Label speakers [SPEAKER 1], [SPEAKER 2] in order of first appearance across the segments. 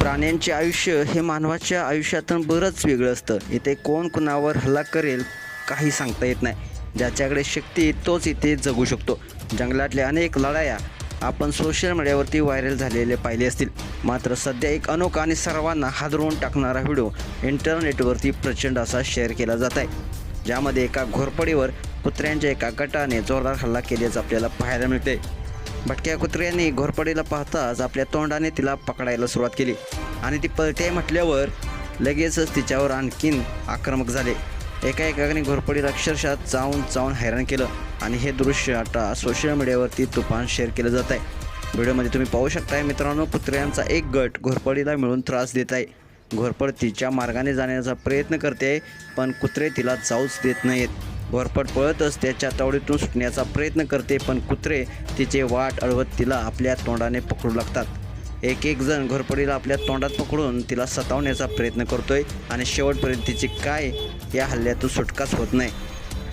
[SPEAKER 1] प्राण्यांचे आयुष्य हे मानवाच्या आयुष्यातून बरंच वेगळं असतं. इथे कोण कुणावर हल्ला करेल काही सांगता येत नाही. ज्याच्याकडे शक्ती तोच इथे जगू शकतो. जंगलातल्या अनेक लढाया आपण सोशल मीडियावरती व्हायरल झालेले पाहिले असतील. मात्र सध्या एक अनोखा आणि सर्वांना हादरवून टाकणारा व्हिडिओ इंटरनेटवरती प्रचंड असा शेअर केला जात आहे. ज्यामध्ये एका घोरपडीवर कुत्र्यांच्या एका गटाने जोरदार हल्ला केल्याचं आपल्याला पाहायला मिळते. भटक्या कुत्र्यांनी घोरपडीला पाहताच आपल्या तोंडाने तिला पकडायला सुरुवात केली आणि ती पळते म्हटल्यावर लगेचच तिच्यावर आणखीन आक्रमक झाले. एकाने घोरपडीला अक्षरशः चावून हैराण केलं आणि हे दृश्य आता सोशल मीडियावरती तुफान शेअर केलं जात आहे. व्हिडिओमध्ये तुम्ही पाहू शकताय मित्रांनो, कुत्र्यांचा एक गट घोरपडीला मिळून त्रास देत आहे. घोरपड तिच्या मार्गाने जाण्याचा प्रयत्न करते पण कुत्रे तिला जाऊच देत नाहीत. घोरपड पळतच त्याच्या तावडीतून सुटण्याचा प्रयत्न करते पण कुत्रे तिचे वाट अडवत तिला आपल्या तोंडाने पकडू लागतात. एक जण घोरपडीला आपल्या तोंडात पकडून तिला सतावण्याचा प्रयत्न करतोय आणि शेवटपर्यंत तिची काय या हल्ल्यातून सुटकाच होत नाही.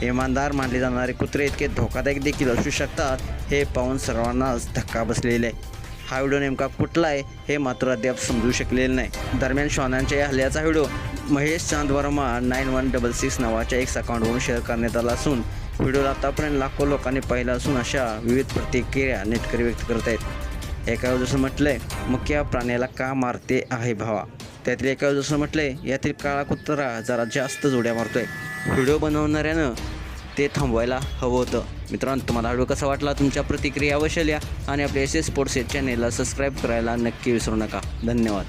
[SPEAKER 1] इमानदार मानले जाणारे कुत्रे इतके धोकादायक देखील असू शकतात हे पाहून सर्वांनाच धक्का बसलेला आहे. हा व्हिडिओ नेमका कुठला आहे हे मात्र अद्याप समजू शकलेलं नाही. दरम्यान श्वानांच्या या हल्ल्याचा व्हिडिओ महेश चांद वर्मा 9166 नावाच्या एक अकाउंटवरून शेअर करण्यात आला असून व्हिडिओला आतापर्यंत लाखो लोकांनी पाहिला असून अशा विविध प्रतिक्रिया नेटकरी व्यक्त करत आहेत. एका जसं म्हटलंय, मुख्य प्राण्याला का मारते आहे भावा. त्यातील एका जसं म्हटलंय, यातील काळा कुत्रा जरा जास्त जोड्या मारतोय. व्हिडिओ बनवणाऱ्यानं ते थांबवायला हवं होतं. मित्रांनो, तुम्हाला व्हिडिओ कसा वाटला तुमच्या प्रतिक्रिया अवश्य लिहा आणि आपल्या SS स्पोर्ट्स चॅनेलला सबस्क्राईब करायला नक्की विसरू नका. धन्यवाद.